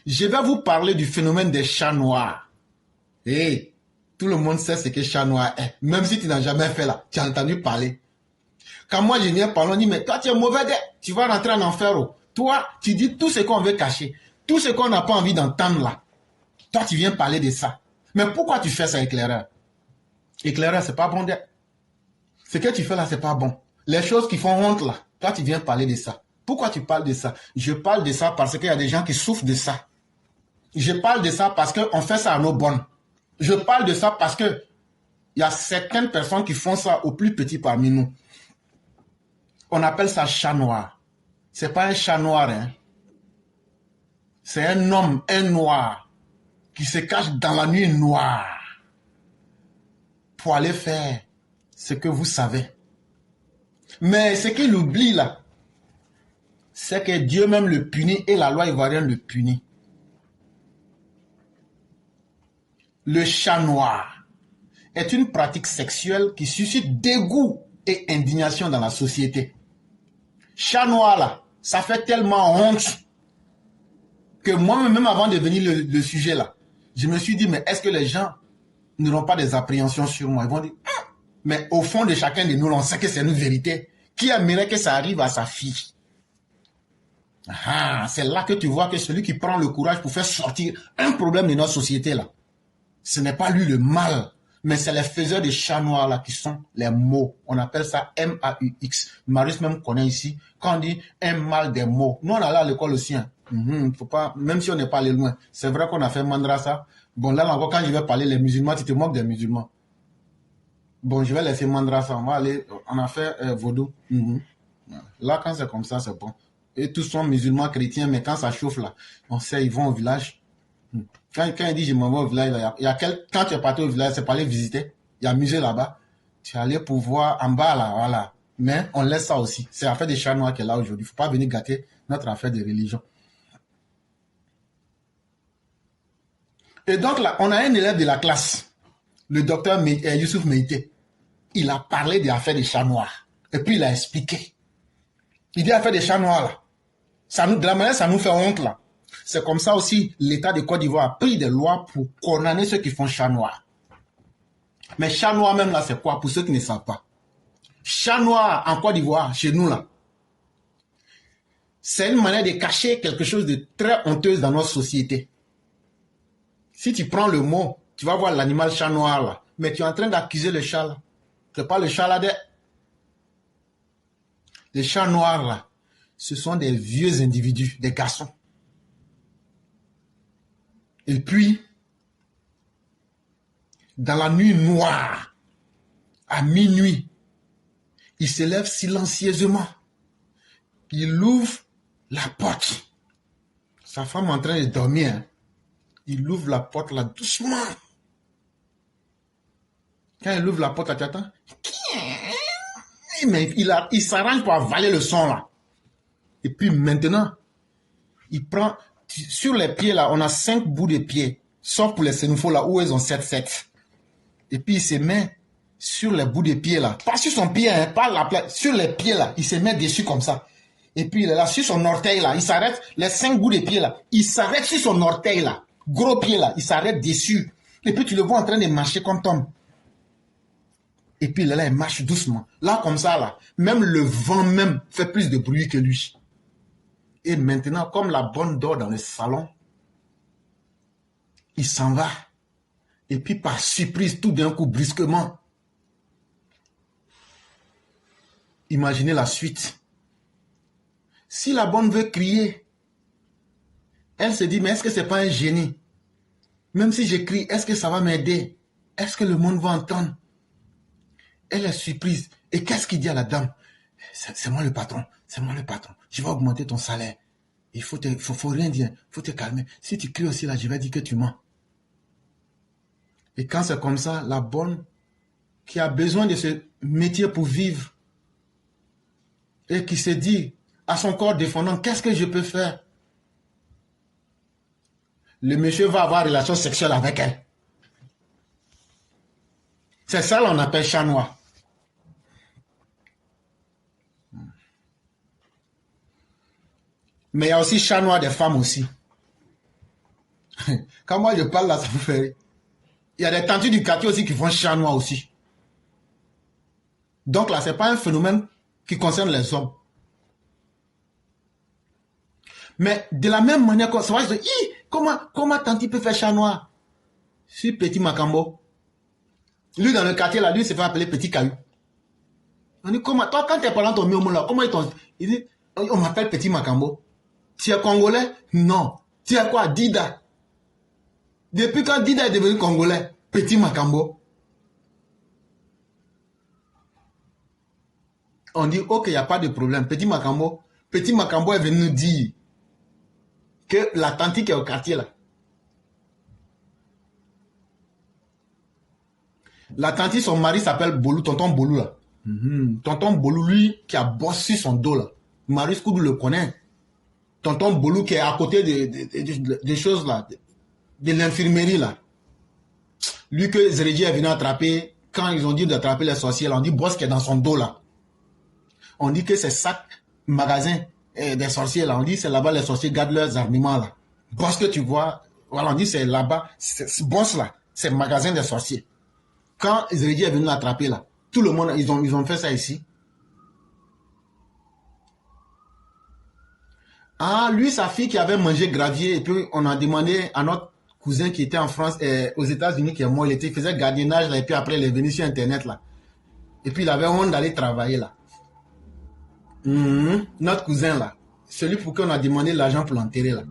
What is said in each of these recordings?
Je vais vous parler du phénomène des chats noirs. Et tout le monde sait ce que chat noir est. Même si tu n'as jamais fait là, tu as entendu parler. Quand moi je viens parler, on dit, mais toi tu es mauvais, tu vas rentrer en enfer. Oh. Toi, tu dis tout ce qu'on veut cacher. Tout ce qu'on n'a pas envie d'entendre là. Toi, tu viens parler de ça. Mais pourquoi tu fais ça, éclaireur? Éclaireur, c'est pas bon. Ce que tu fais là, c'est pas bon. Les choses qui font honte là, toi, tu viens parler de ça. Pourquoi tu parles de ça? Je parle de ça parce qu'il y a des gens qui souffrent de ça. Je parle de ça parce qu'on fait ça à nos bonnes. Je parle de ça parce que il y a certaines personnes qui font ça au plus petit parmi nous. On appelle ça chat noir. C'est pas un chat noir, hein. C'est un homme, un noir, qui se cache dans la nuit noire pour aller faire ce que vous savez. Mais ce qu'il oublie là, c'est que Dieu même le punit et la loi ivoirienne le punit. Le chat noir est une pratique sexuelle qui suscite dégoût et indignation dans la société. Chat noir là, ça fait tellement honte que moi-même, même avant de venir le sujet là, je me suis dit, mais est-ce que les gens n'auront pas des appréhensions sur moi? Ils vont dire, mais au fond de chacun de nous, on sait que c'est une vérité. Qui aimerait que ça arrive à sa fille? Ah, c'est là que tu vois que celui qui prend le courage pour faire sortir un problème de notre société là, ce n'est pas lui le mal, mais c'est les faiseurs de chats noirs là qui sont les mots. On appelle ça M-A-U-X. Marius même connaît ici, quand on dit un mal des mots. Nous on allait à l'école aussi. Hein. Faut pas, même si on n'est pas allé loin. C'est vrai qu'on a fait Mandrasa. Bon là encore, quand je vais parler les musulmans, tu te moques des musulmans. Bon, je vais laisser Mandrasa. On va aller, on a fait Vaudou. Là, quand c'est comme ça, c'est bon. Et tous sont musulmans chrétiens, mais quand ça chauffe là, on sait, ils vont au village. Quand il dit je m'en vais au village, quand tu es parti au village, c'est pour aller visiter. Il y a un musée là-bas. Tu es allé pour voir en bas là, voilà. Mais on laisse ça aussi. C'est l'affaire des chats noirs qui est là aujourd'hui. Il ne faut pas venir gâter notre affaire de religion. Et donc là, on a un élève de la classe, le docteur Youssouf Meïté. Il a parlé de l'affaire des chats noirs. Et puis il a expliqué. Il dit l'affaire des chats noirs là. De la manière, ça nous fait honte là. C'est comme ça aussi, l'État de Côte d'Ivoire a pris des lois pour condamner ceux qui font chat noir. Mais chat noir même là, c'est quoi? Pour ceux qui ne savent pas. Chat noir en Côte d'Ivoire, chez nous là, c'est une manière de cacher quelque chose de très honteuse dans notre société. Si tu prends le mot, tu vas voir l'animal chat noir là, mais tu es en train d'accuser le chat là. C'est pas le chat là. Les chats noirs là, ce sont des vieux individus, des garçons. Et puis, dans la nuit noire, à minuit, il se lève silencieusement. Il ouvre la porte. Sa femme est en train de dormir. Hein. Il ouvre la porte là doucement. Quand il ouvre la porte, tu attends. Mais il s'arrange pour avaler le son là. Et puis maintenant, il prend... Sur les pieds là, on a 5 bouts de pieds. Sauf pour les sénoufos là, où ils ont 7. Et puis il se met sur les bouts de pieds là. Pas sur son pied, hein, pas la plaie. Sur les pieds là, il se met dessus comme ça. Et puis il est là, sur son orteil là, il s'arrête. Les 5 bouts de pieds là, il s'arrête sur son orteil là. Gros pied là, il s'arrête dessus. Et puis tu le vois en train de marcher comme Tom. Et puis là, il marche doucement. Là, comme ça, là, même le vent même fait plus de bruit que lui. Et maintenant, comme la bonne dort dans le salon, il s'en va. Et puis, par surprise, tout d'un coup, brusquement, imaginez la suite. Si la bonne veut crier, elle se dit, mais est-ce que ce n'est pas un génie? Même si je crie, est-ce que ça va m'aider? Est-ce que le monde va entendre? Elle est surprise. Et qu'est-ce qu'il dit à la dame? C'est moi le patron. C'est moi le patron. Je vais augmenter ton salaire. Il faut rien dire. Il faut te calmer. Si tu cries aussi là, je vais dire que tu mens. Et quand c'est comme ça, la bonne qui a besoin de ce métier pour vivre et qui se dit à son corps défendant, qu'est-ce que je peux faire? Le monsieur va avoir relation sexuelle avec elle. C'est ça qu'on appelle chat noir. Mais il y a aussi chat noir des femmes aussi. Quand moi je parle là, ça me fait rire. Il y a des tantis du quartier aussi qui font chat noir aussi. Donc là, ce n'est pas un phénomène qui concerne les hommes. Mais de la même manière, ça va se dire, comment tanti peut faire chat noir? Si Petit Macambo. Lui, dans le quartier, là, lui, se fait appeler Petit Caillou. On dit, comment, toi, quand tu es parlant ton mot là, comment il dit, on m'appelle Petit Macambo. Tu es congolais? Non. Tu es quoi? Dida. Depuis quand Dida est devenu congolais? Petit Macambo. On dit, ok, il n'y a pas de problème. Petit Macambo est venu nous dire que la tante qui est au quartier là, la tante, son mari s'appelle Bolou, tonton Bolou là. Tonton Bolou, lui, qui a bossé son dos là. Marius Koudou le connaît. Tonton Bolou qui est à côté des choses là, de l'infirmerie là. Lui que Zérédi est venu attraper, quand ils ont dit d'attraper les sorciers là, on dit Boss qui est dans son dos là. On dit que c'est ça, magasin des sorciers là. On dit c'est là-bas les sorciers gardent leurs armements là. Boss que tu vois, voilà, on dit c'est là-bas, Boss là, c'est magasin des sorciers. Quand Zérédi est venu l'attraper là, tout le monde, ils ont fait ça ici. Ah, lui, sa fille qui avait mangé gravier, et puis on a demandé à notre cousin qui était en France, aux États-Unis, qui est mort, il faisait gardiennage là, et puis après il est venu sur Internet là. Et puis il avait honte d'aller travailler là. Notre cousin là, celui pour qui on a demandé l'argent pour l'enterrer là.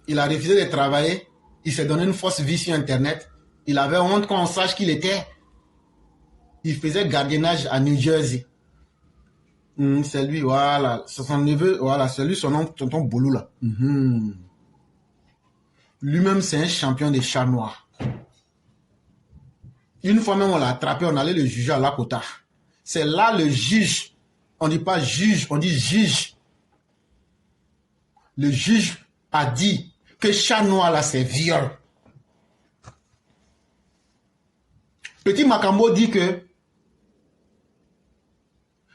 Il a refusé de travailler, il s'est donné une fausse vie sur Internet. Il avait honte qu'on sache qu'il était. Il faisait gardiennage à New Jersey. C'est lui, voilà. C'est son neveu, voilà. C'est lui, son nom, tonton Boulou, là. Lui-même, c'est un champion des chats noirs. Une fois même, on l'a attrapé, on allait le juger à Lakota. C'est là le juge. On ne dit pas juge, on dit juge. Le juge a dit que chat noir, là, c'est viol. Petit Macambo dit que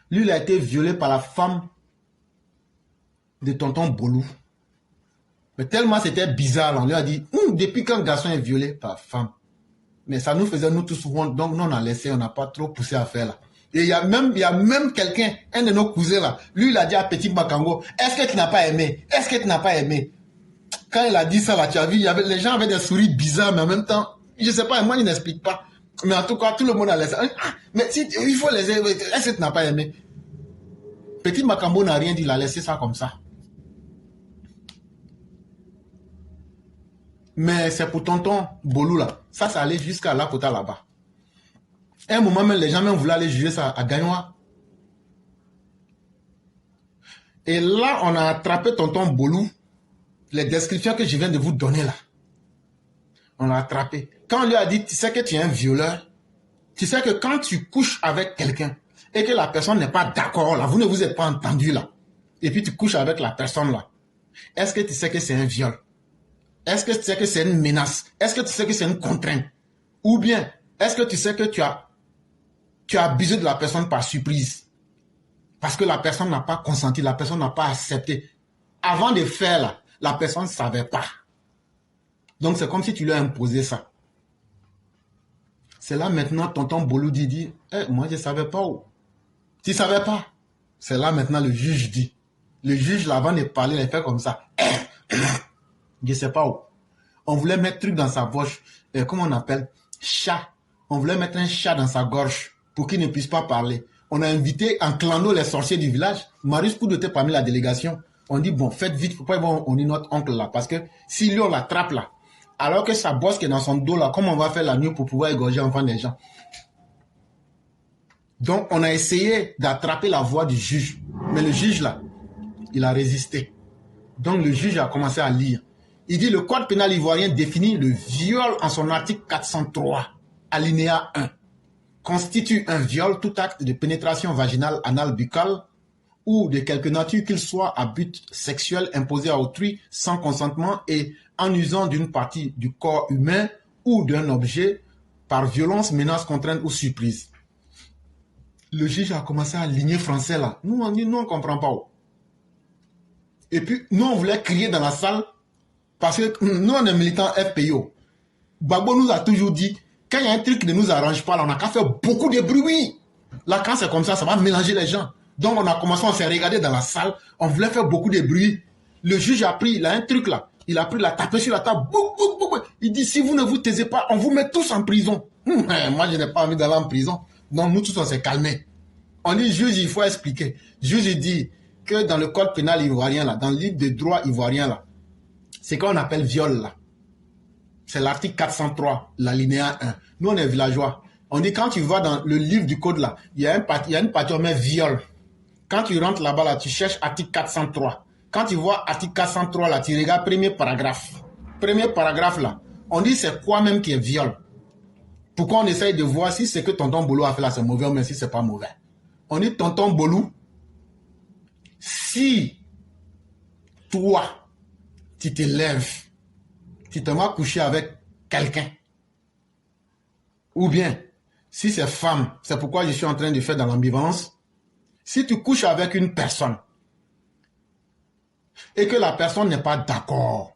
lui, il a été violé par la femme de tonton Bolou. Mais tellement c'était bizarre, on lui a dit, depuis quand un garçon est violé par femme? Mais ça nous faisait nous tous honte, donc nous on a laissé, on n'a pas trop poussé à faire là. Et il y a même quelqu'un, un de nos cousins là, lui il a dit à Petit Makango, est-ce que tu n'as pas aimé? Est-ce que tu n'as pas aimé? Quand il a dit ça là, tu as vu, les gens avaient des sourires bizarres, mais en même temps, je ne sais pas, moi il n'explique pas. Mais en tout cas, tout le monde a laissé. Mais si, il faut les aimer, est-ce que tu n'as pas aimé? Petit Macambo n'a rien dit, il a laissé ça comme ça. Mais c'est pour tonton Bolou là. Ça allait jusqu'à Lakota là-bas. À un moment même, les gens même voulaient aller juger ça à Gagnoa. Et là, on a attrapé tonton Bolou. Les descriptions que je viens de vous donner là. On l'a attrapé. Quand on lui a dit, tu sais que tu es un violeur. Tu sais que quand tu couches avec quelqu'un et que la personne n'est pas d'accord là, vous ne vous êtes pas entendu là. Et puis tu couches avec la personne là. Est-ce que tu sais que c'est un viol? Est-ce que tu sais que c'est une menace? Est-ce que tu sais que c'est une contrainte? Ou bien, est-ce que tu sais que tu as abusé de la personne par surprise? Parce que la personne n'a pas consenti, la personne n'a pas accepté. Avant de faire là, la personne ne savait pas. Donc c'est comme si tu lui as imposé ça. C'est là maintenant, tonton Bolou dit, moi je ne savais pas où. Tu ne savais pas? C'est là maintenant le juge dit. Le juge là, avant de parler, il fait comme ça. Je ne sais pas où. On voulait mettre un truc dans sa poche. Comment on appelle? Chat. On voulait mettre un chat dans sa gorge pour qu'il ne puisse pas parler. On a invité en clando les sorciers du village. Marius Koudou était parmi la délégation. On dit, bon, faites vite. Pourquoi on est notre oncle là? Parce que si lui, on l'attrape là, alors que sa bosse qui est dans son dos là, comment on va faire la nuit pour pouvoir égorger enfant des gens? Donc, on a essayé d'attraper la voix du juge. Mais le juge là, il a résisté. Donc, le juge a commencé à lire. Il dit le code pénal ivoirien définit le viol en son article 403, alinéa 1. Constitue un viol tout acte de pénétration vaginale, anale, buccale ou de quelque nature qu'il soit à but sexuel imposé à autrui sans consentement et en usant d'une partie du corps humain ou d'un objet par violence, menace, contrainte ou surprise. Le juge a commencé à aligner français là. Nous, on dit, nous, on ne comprend pas où. Et puis, nous, on voulait crier dans la salle Parce que nous, on est militants FPIO. Gbagbo nous a toujours dit, quand il y a un truc qui ne nous arrange pas, là, on n'a qu'à faire beaucoup de bruit. Là, quand c'est comme ça va mélanger les gens. Donc, on a commencé, on s'est regardé dans la salle, on voulait faire beaucoup de bruit. Le juge a pris, il a un truc là, il a pris, il a tapé sur la table. Boum, boum, boum. Il dit, si vous ne vous taisez pas, on vous met tous en prison. Moi, je n'ai pas envie d'aller en prison. Donc, nous tous, on s'est calmés. On dit, juge, il faut expliquer. Juge, il dit que dans le code pénal ivoirien, là, dans le livre de droit ivoirien, là, c'est qu'on appelle viol, là. C'est l'article 403, l'alinéa 1. Nous, on est villageois. On dit, quand tu vas dans le livre du code, là, il y a une partie, on met viol. Quand tu rentres là-bas, là, tu cherches article 403. Quand tu vois article 403, là, tu regardes premier paragraphe. Premier paragraphe, là, on dit, c'est quoi même qui est viol? Pourquoi on essaye de voir si c'est que tonton Bolou a fait là, c'est mauvais ou même si c'est pas mauvais? On dit, tonton Bolou, si toi, tu te lèves, tu te vas coucher avec quelqu'un, ou bien, si c'est femme, c'est pourquoi je suis en train de faire dans l'ambivalence, si tu couches avec une personne, et que la personne n'est pas d'accord,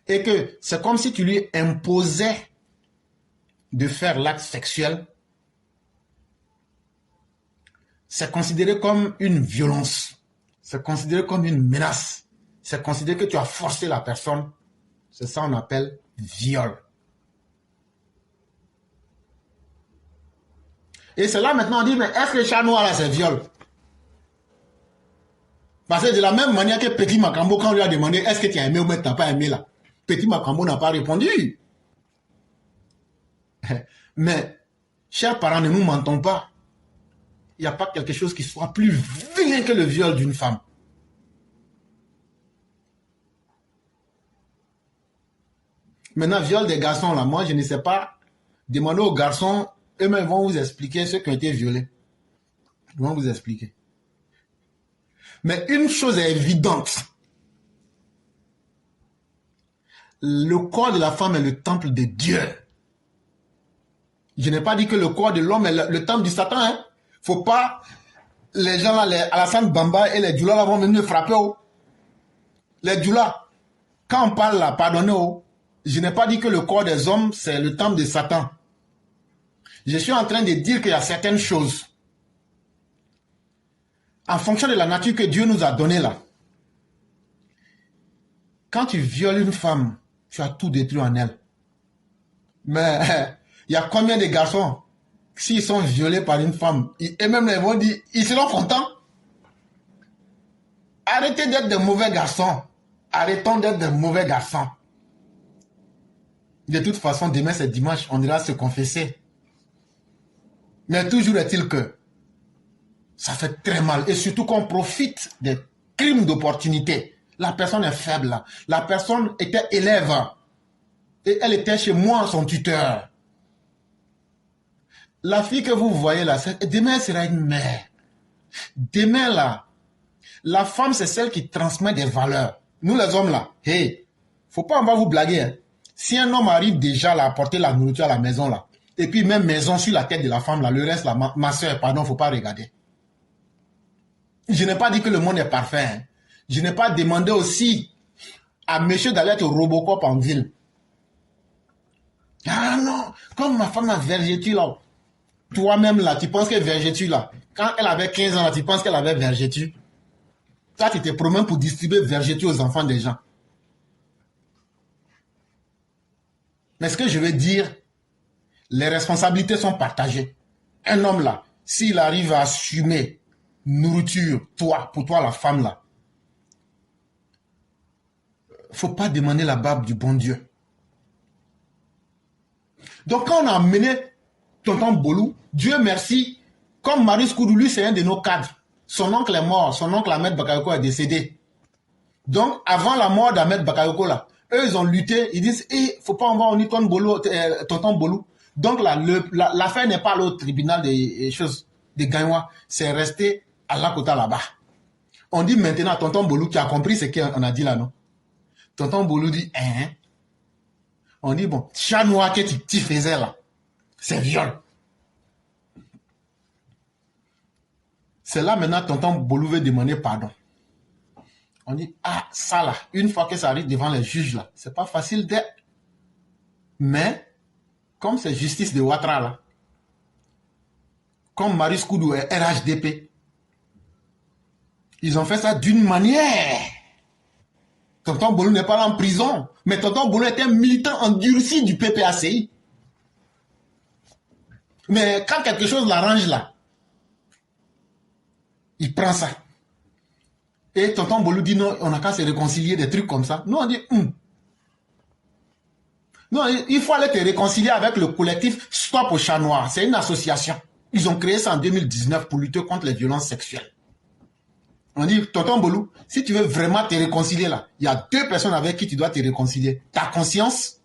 et que c'est comme si tu lui imposais de faire l'acte sexuel, c'est considéré comme une violence, c'est considéré comme une menace, c'est considéré que tu as forcé la personne, c'est ça qu'on appelle viol. Et c'est là maintenant on dit, mais est-ce que le chat noir là c'est viol? Parce que de la même manière que Petit Makambo, quand on lui a demandé est-ce que tu as aimé ou tu n'as pas aimé là, Petit Makambo n'a pas répondu. Mais, chers parents, ne nous mentons pas. Il n'y a pas quelque chose qui soit plus vilain que le viol d'une femme. Maintenant, viol des garçons là, moi je ne sais pas. Demandez aux garçons, eux-mêmes vont vous expliquer ceux qui ont été violés. Ils vont vous expliquer. Mais une chose est évidente. Le corps de la femme est le temple de Dieu. Je n'ai pas dit que le corps de l'homme est le temple du Satan. Hein? Faut pas... Les gens là, les Alassane Bamba et les Djoula là vont venir frapper. Oh. Les Djoula, quand on parle là, pardonnez. Oh, je n'ai pas dit que le corps des hommes, c'est le temple de Satan. Je suis en train de dire qu'il y a certaines choses. En fonction de la nature que Dieu nous a donnée là. Quand tu violes une femme, tu as tout détruit en elle. Mais il y a combien de garçons, s'ils sont violés par une femme, et même ils vont dire, ils seront contents. Arrêtez d'être de mauvais garçons. Arrêtons d'être de mauvais garçons. De toute façon, demain c'est dimanche, on ira se confesser. Mais toujours est-il que ça fait très mal. Et surtout qu'on profite des crimes d'opportunité. La personne est faible là. La personne était élève. Et elle était chez moi, son tuteur. La fille que vous voyez là, demain elle sera une mère. Demain là, la femme c'est celle qui transmet des valeurs. Nous les hommes là, hey, faut pas, on va vous blaguer. Hein. Si un homme arrive déjà là, à apporter la nourriture à la maison là, et puis même maison sur la tête de la femme là, le reste là, ma soeur, pardon, faut pas regarder. Je n'ai pas dit que le monde est parfait. Hein. Je n'ai pas demandé aussi à monsieur d'aller être au Robocop en ville. Ah non, comme ma femme a vergéture là. Toi-même là, tu penses que vergéture là, quand elle avait 15 ans là, tu penses qu'elle avait vergéture. Toi, tu te promènes pour distribuer vergéture aux enfants des gens. Mais ce que je veux dire, les responsabilités sont partagées. Un homme là, s'il arrive à assumer nourriture, toi, pour toi la femme là, faut pas demander la barbe du bon Dieu. Donc quand on a amené tonton Bolou, Dieu merci, comme Marius Koudou, lui c'est un de nos cadres. Son oncle est mort, son oncle Ahmed Bakayoko est décédé. Donc avant la mort d'Ahmed Bakayoko là, eux ils ont lutté, ils disent, faut pas envoyer tonton Bolou. Donc l'affaire n'est pas allée au tribunal des choses de Gagnois, c'est resté à Lakota là-bas. On dit maintenant, tonton Bolou, tu as compris ce qu'on a dit là, non? Tonton Bolou dit, hein? On dit, bon, chat noir que tu faisais là, c'est viol. C'est là maintenant, tonton Bolou veut demander pardon. On dit, ah, ça là, une fois que ça arrive devant les juges là, c'est pas facile d'être. Mais, comme c'est justice de Ouattara là, comme Marius Koudou et RHDP, ils ont fait ça d'une manière. Tonton Bolou n'est pas là en prison, mais Tonton Bolou est un militant endurci du PPACI. Mais quand quelque chose l'arrange là, il prend ça. Et Tonton Bolou dit non, on n'a qu'à se réconcilier, des trucs comme ça. Nous on dit, non, il faut aller te réconcilier avec le collectif Stop au Chat Noir. C'est une association. Ils ont créé ça en 2019 pour lutter contre les violences sexuelles. On dit, Tonton Bolou, si tu veux vraiment te réconcilier là, il y a 2 personnes avec qui tu dois te réconcilier. Ta conscience,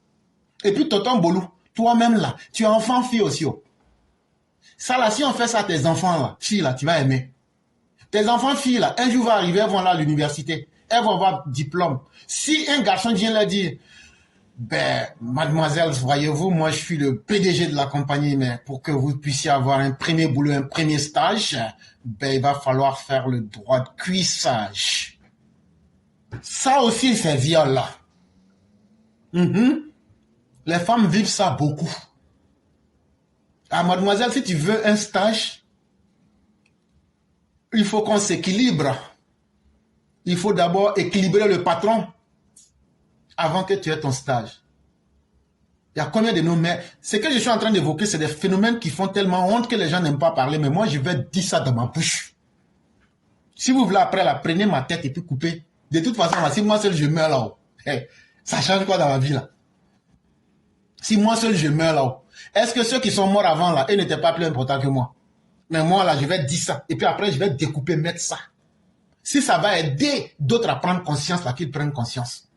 et puis Tonton Bolou, toi-même là, tu es enfant, fille aussi. Oh. Ça là, si on fait ça à tes enfants là, filles là, tu vas aimer. Tes enfants, filles là, un jour vont arriver, elles vont là à l'université, elles vont avoir diplôme. Si un garçon vient leur dire, ben, mademoiselle, voyez-vous, moi je suis le PDG de la compagnie, mais pour que vous puissiez avoir un premier boulot, un premier stage, ben, il va falloir faire le droit de cuissage. Ça aussi, c'est viol là. Les femmes vivent ça beaucoup. Ah, mademoiselle, si tu veux un stage, il faut qu'on s'équilibre. Il faut d'abord équilibrer le patron avant que tu aies ton stage. Il y a combien de noms, mais ce que je suis en train d'évoquer, c'est des phénomènes qui font tellement honte que les gens n'aiment pas parler, mais moi, je vais dire ça dans ma bouche. Si vous voulez après, là, prenez ma tête et puis coupez. De toute façon, là, si moi seul je meurs là-haut, ça change quoi dans ma vie là? Si moi seul je meurs là-haut, est-ce que ceux qui sont morts avant là, ils n'étaient pas plus importants que moi? Mais moi là, je vais dire ça. Et puis après, je vais découper, mettre ça. Si ça va aider d'autres à prendre conscience, là, qu'ils prennent conscience.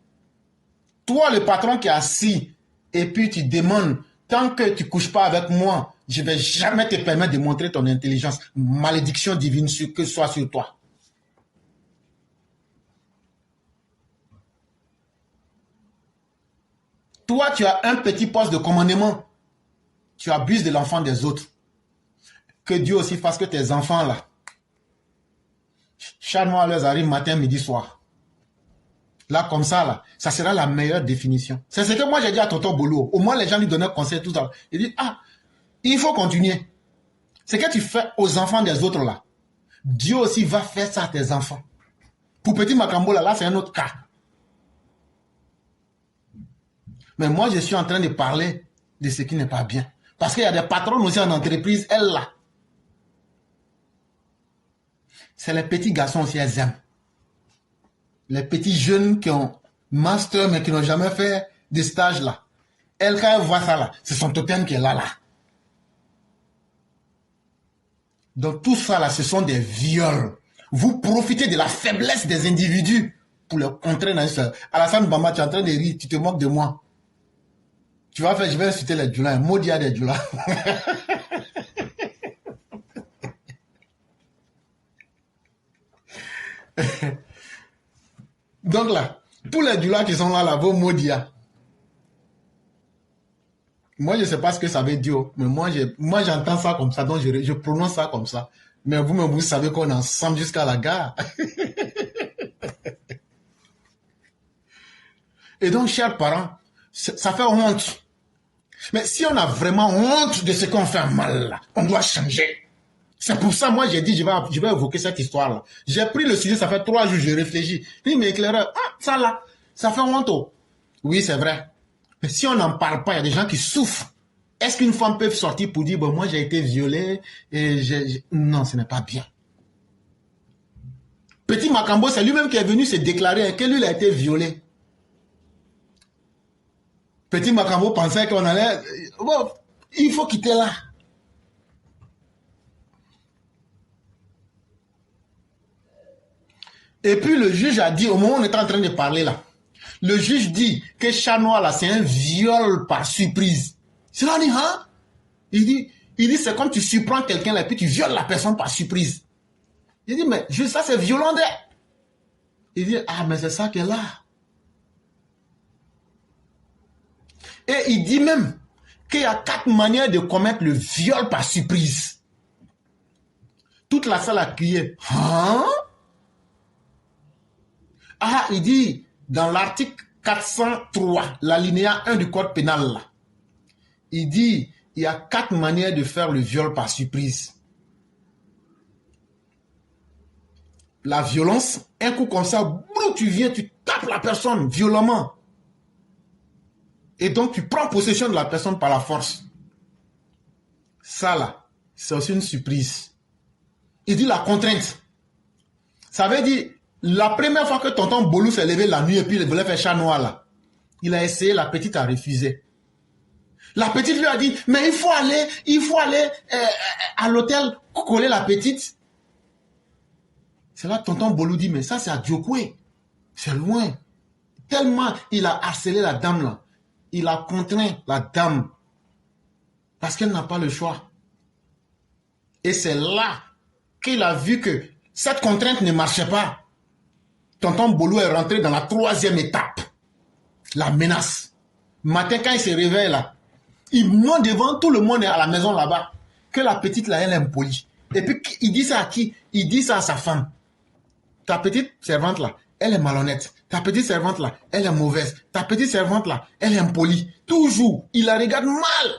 Toi, le patron qui est assis, et puis tu demandes, tant que tu ne couches pas avec moi, je ne vais jamais te permettre de montrer ton intelligence. Malédiction divine que ce soit sur toi. Toi, tu as un petit poste de commandement. Tu abuses de l'enfant des autres. Que Dieu aussi fasse que tes enfants là, chaque mois leur arrive matin, midi, soir. Là, comme ça, là, ça sera la meilleure définition. C'est ce que moi j'ai dit à Tonton Bolou. Au moins, les gens lui donnaient conseil tout ça. Il dit, ah, il faut continuer. Ce que tu fais aux enfants des autres là, Dieu aussi va faire ça à tes enfants. Pour Petit Makambo là, c'est un autre cas. Mais moi, je suis en train de parler de ce qui n'est pas bien. Parce qu'il y a des patrons aussi en entreprise, elles là. C'est les petits garçons aussi, elles aiment. Les petits jeunes qui ont master mais qui n'ont jamais fait de stage là. Elles, quand elles voient ça là, c'est son totem qui est là. Donc tout ça là, ce sont des viols. Vous profitez de la faiblesse des individus pour les contrer dans ça. Alassane Bamba, tu es en train de rire, tu te moques de moi. Tu vas faire, je vais insulter les djoulas, un maudit à des djoulas. Donc là, tous les djoulas qui sont là, vos maudits. Moi, je ne sais pas ce que ça veut dire, mais moi j'entends ça comme ça, donc je prononce ça comme ça. Mais vous-même, vous savez qu'on est ensemble jusqu'à la gare. Et donc, chers parents, ça fait honte. Mais si on a vraiment honte de ce qu'on fait mal, là, on doit changer. C'est pour ça, moi, j'ai dit, je vais évoquer cette histoire-là. J'ai pris le sujet, ça fait 3 jours, je réfléchis. Il m'éclairait, ah, ça là, ça fait honte. Oui, c'est vrai. Mais si on n'en parle pas, il y a des gens qui souffrent. Est-ce qu'une femme peut sortir pour dire, bon, moi, j'ai été violée et non, ce n'est pas bien. Petit Makambo, c'est lui-même qui est venu se déclarer que lui, il a été violé. Petit Makambo pensait qu'on allait... Bon, il faut quitter là. Et puis le juge a dit, au moment où on est en train de parler là, le juge dit que Chat Noir là, c'est un viol par surprise. C'est là, on dit, hein? Il dit, c'est comme tu surprends quelqu'un là, et puis tu violes la personne par surprise. Il dit, mais ça c'est violent. Il dit, ah, mais c'est ça qu'elle est là. Et il dit même qu'il y a 4 manières de commettre le viol par surprise. Toute la salle a crié, hein? Ah, il dit, dans l'article 403, l'alinéa 1 du code pénal, là, il dit, il y a 4 manières de faire le viol par surprise. La violence, un coup comme ça, boum, tu viens, tu tapes la personne violemment. Et donc, tu prends possession de la personne par la force. Ça, là, c'est aussi une surprise. Il dit la contrainte. Ça veut dire, la première fois que tonton Bolou s'est levé la nuit et puis il voulait faire chat noir, là, il a essayé, la petite a refusé. La petite lui a dit, mais il faut aller à l'hôtel coller la petite. C'est là tonton Bolou dit, mais ça c'est à Djokwe. C'est loin. Tellement il a harcelé la dame là. Il a contraint la dame. Parce qu'elle n'a pas le choix. Et c'est là qu'il a vu que cette contrainte ne marchait pas. Tonton Bolou est rentré dans la 3e étape. La menace. Matin quand il se réveille là, il monte devant tout le monde à la maison là-bas. Que la petite là, elle est impolie. Et puis il dit ça à qui? Il dit ça à sa femme. Ta petite servante là, elle est malhonnête. Ta petite servante là, elle est mauvaise. Ta petite servante là, elle est impolie. Toujours, il la regarde mal.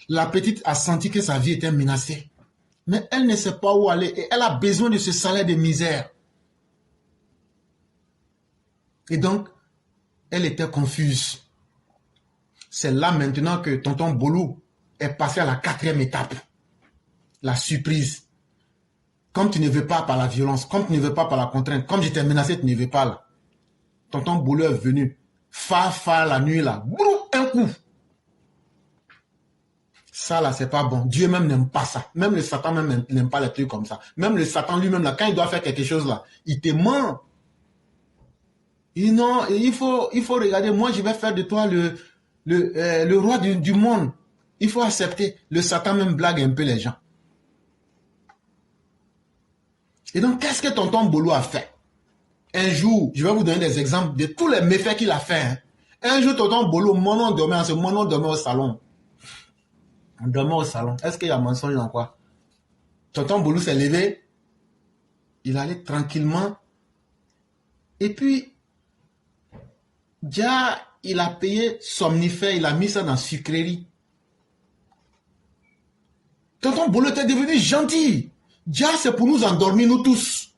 La petite a senti que sa vie était menacée. Mais elle ne sait pas où aller et elle a besoin de ce salaire de misère. Et donc, elle était confuse. C'est là maintenant que tonton Bolou est passé à la 4e étape. La surprise. Comme tu ne veux pas par la violence, comme tu ne veux pas par la contrainte, comme je t'ai menacé, tu ne veux pas là. Tonton Bolou est venu. Fa la nuit là. Brou, un coup. Ça là, c'est pas bon. Dieu même n'aime pas ça. Même le Satan même n'aime pas les trucs comme ça. Même le Satan lui-même là, quand il doit faire quelque chose là, il te ment. Et non, il faut regarder. Moi, je vais faire de toi le roi du monde. Il faut accepter. Le Satan même blague un peu les gens. Et donc, qu'est-ce que tonton Bolou a fait? Un jour, je vais vous donner des exemples de tous les méfaits qu'il a fait. Hein. Un jour, tonton Bolou, mon nom dormait au salon. On dormait au salon. Est-ce qu'il y a mensonge dans quoi? Tonton Bolou s'est levé. Il allait tranquillement. Et puis, déjà, il a payé somnifère. Il a mis ça dans la sucrerie. Tonton Bolou était devenu gentil. Déjà, c'est pour nous endormir, nous tous.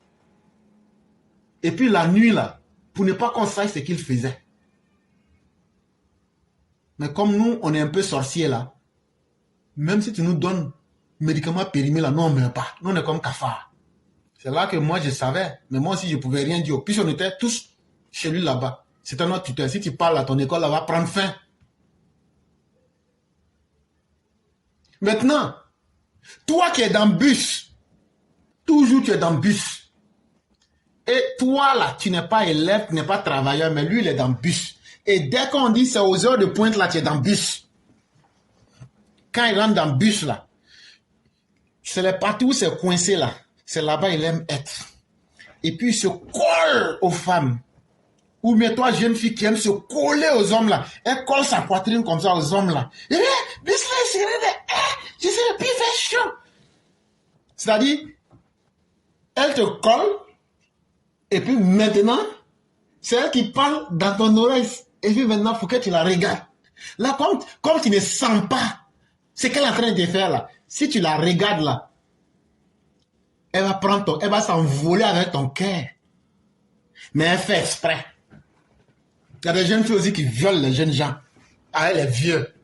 Et puis la nuit, là, pour ne pas qu'on sache ce qu'il faisait. Mais comme nous, on est un peu sorciers, là, même si tu nous donnes médicaments périmés, là, nous, on ne meurt pas. Nous, on est comme cafards. C'est là que moi, je savais. Mais moi aussi, je ne pouvais rien dire. Puis on était tous chez lui, là-bas. C'était notre tuteur. Si tu parles à ton école, elle va prendre fin. Maintenant, toi qui es dans le bus, toujours tu es dans le bus. Et toi là, tu n'es pas élève, tu n'es pas travailleur, mais lui il est dans le bus. Et dès qu'on dit c'est aux heures de pointe là, tu es dans le bus. Quand il rentre dans le bus là, c'est les parties où c'est coincé là. C'est là-bas il aime être. Et puis il se colle aux femmes. Ou bien toi, jeune fille qui aime se coller aux hommes là, elle colle sa poitrine comme ça aux hommes là. Et bien, je sais, puis il fait chaud. C'est-à-dire, elle te colle, et puis maintenant, c'est elle qui parle dans ton oreille. Et puis maintenant, il faut que tu la regardes. Là, comme tu ne sens pas ce qu'elle est en train de faire là, si tu la regardes là, elle va s'envoler avec ton cœur. Mais elle fait exprès. Il y a des jeunes filles aussi qui violent les jeunes gens. Ah, elle est vieux.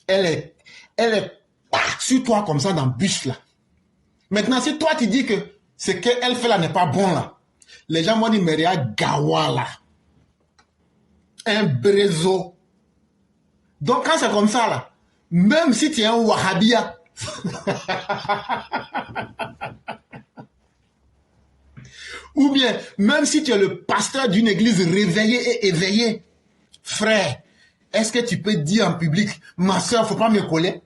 Elle est sur toi comme ça dans le bus là. Maintenant, si toi tu dis que ce qu'elle fait là n'est pas bon là, les gens vont dire, mais regarde Gawa là. Un brézo. Donc quand c'est comme ça là, même si tu es un Wahhabia, ou bien même si tu es le pasteur d'une église réveillée et éveillée, frère, est-ce que tu peux dire en public, ma soeur, faut pas me coller?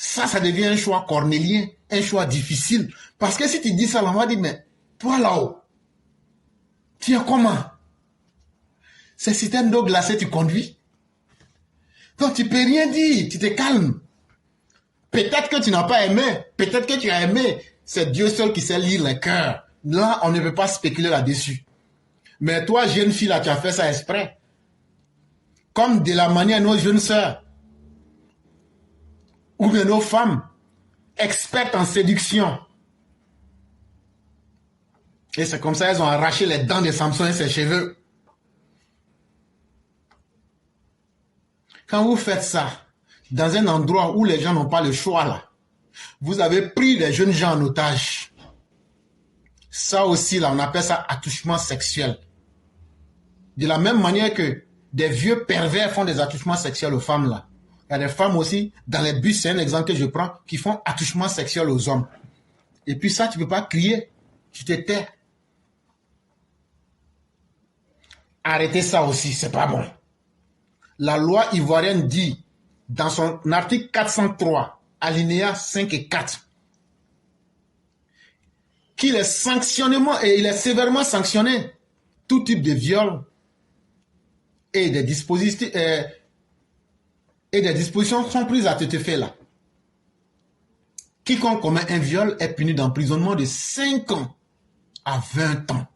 Ça devient un choix cornélien, un choix difficile. Parce que si tu dis ça, on va dire, mais toi là-haut, tu es comment? C'est système d'eau glacée, tu conduis? Donc tu peux rien dire, tu te calmes. Peut-être que tu n'as pas aimé, peut-être que tu as aimé. c'est Dieu seul qui sait lire les cœurs. Là, on ne peut pas spéculer là-dessus. Mais toi, jeune fille, là, tu as fait ça exprès. Comme de la manière nos jeunes sœurs, ou bien nos femmes, expertes en séduction. Et c'est comme ça qu'elles ont arraché les dents de Samson et ses cheveux. Quand vous faites ça, dans un endroit où les gens n'ont pas le choix, là, vous avez pris les jeunes gens en otage. Ça aussi, là, on appelle ça attouchement sexuel. De la même manière que des vieux pervers font des attouchements sexuels aux femmes, là. Il y a des femmes aussi, dans les bus, c'est un exemple que je prends, qui font attouchement sexuel aux hommes. Et puis ça, tu ne peux pas crier. Tu te tais. Arrêtez ça aussi, c'est pas bon. La loi ivoirienne dit, dans son article 403, alinéa 5 et 4, qu'il est sanctionnement, et il est sévèrement sanctionné, tout type de viol et des dispositifs, et des dispositions sont prises à cet effet-là. Quiconque commet un viol est puni d'emprisonnement de 5 ans à 20 ans.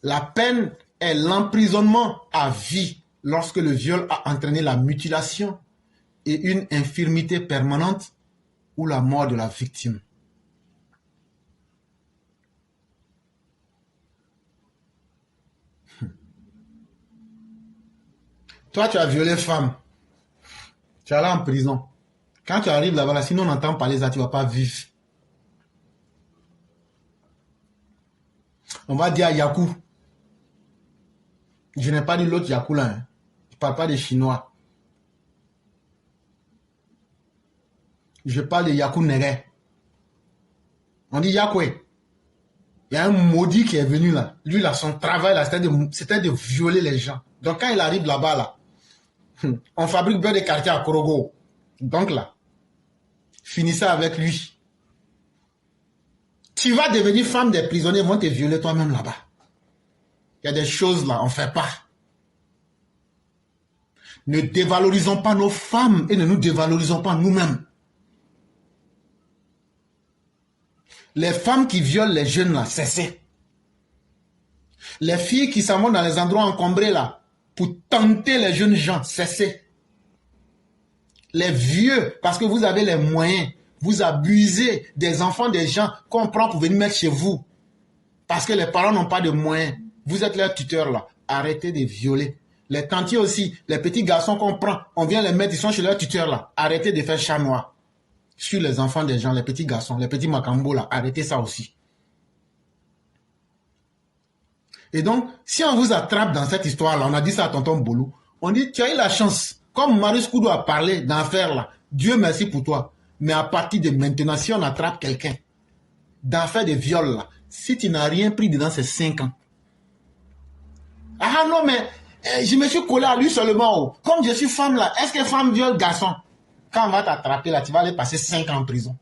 La peine est l'emprisonnement à vie lorsque le viol a entraîné la mutilation et une infirmité permanente ou la mort de la victime. Toi, tu as violé femme. Tu es allé en prison. Quand tu arrives là-bas, sinon on n'entend pas ça, tu ne vas pas vivre. On va dire à Yakou. Je n'ai pas dit l'autre Yakou là. Hein. Je ne parle pas des Chinois. Je parle de Yakou Nere. On dit Yakoué. Il y a un maudit qui est venu là. Lui, là, son travail, là, c'était de violer les gens. Donc, quand il arrive là-bas, là, on fabrique bien des quartiers à Korogo. Donc, là, finissez avec lui. Tu vas devenir femme des prisonniers, ils vont te violer toi-même là-bas. Il y a des choses là, on ne fait pas. Ne dévalorisons pas nos femmes et ne nous dévalorisons pas nous-mêmes. Les femmes qui violent les jeunes là, cessez. Les filles qui s'en vont dans les endroits encombrés là, pour tenter les jeunes gens, cessez. Les vieux, parce que vous avez les moyens, vous abusez des enfants des gens qu'on prend pour venir mettre chez vous. Parce que les parents n'ont pas de moyens. Vous êtes leur tuteur là. Arrêtez de violer. Les tantiers aussi, les petits garçons qu'on prend, on vient les mettre, ils sont chez leur tuteur là. Arrêtez de faire chat noir sur les enfants des gens, les petits garçons, les petits macambos là. Arrêtez ça aussi. Et donc, si on vous attrape dans cette histoire-là, on a dit ça à tonton Bolou, on dit, tu as eu la chance, comme Marius Koudou a parlé dans l'affaire là, Dieu merci pour toi. Mais à partir de maintenant, si on attrape quelqu'un dans l'affaire de viol là, si tu n'as rien pris dedans ces 5 ans, ah non mais, je me suis collé à lui seulement, oh. Comme je suis femme là, est-ce que femme viole garçon? Quand on va t'attraper là, tu vas aller passer 5 ans en prison.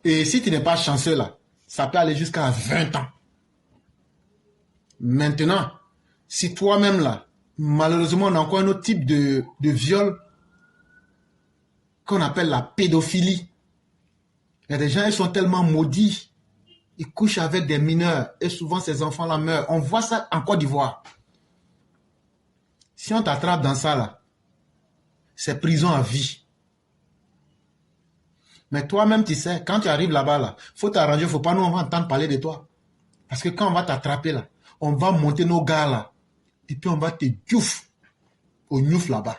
Et si tu n'es pas chanceux là, ça peut aller jusqu'à 20 ans. Maintenant, si toi-même là, malheureusement, on a encore un autre type de viol qu'on appelle la pédophilie. Il y a des gens, ils sont tellement maudits. Ils couchent avec des mineurs et souvent ces enfants-là meurent. On voit ça en Côte d'Ivoire. Si on t'attrape dans ça là, c'est prison à vie. Mais toi-même, tu sais, quand tu arrives là-bas, là, faut t'arranger, faut pas nous on va entendre parler de toi. Parce que quand on va t'attraper là, on va monter nos gars là, et puis on va te diouf au niouf là-bas.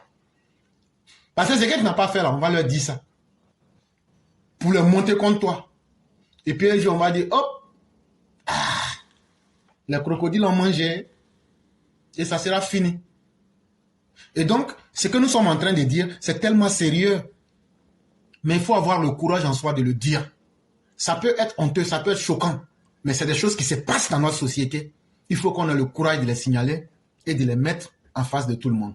Parce que ce que tu n'as pas fait là, on va leur dire ça. Pour les monter contre toi. Et puis un jour, on va dire, hop, les crocodiles ont mangé, et ça sera fini. Et donc, ce que nous sommes en train de dire, c'est tellement sérieux. Mais il faut avoir le courage en soi de le dire. Ça peut être honteux, ça peut être choquant. Mais c'est des choses qui se passent dans notre société. Il faut qu'on ait le courage de les signaler et de les mettre en face de tout le monde.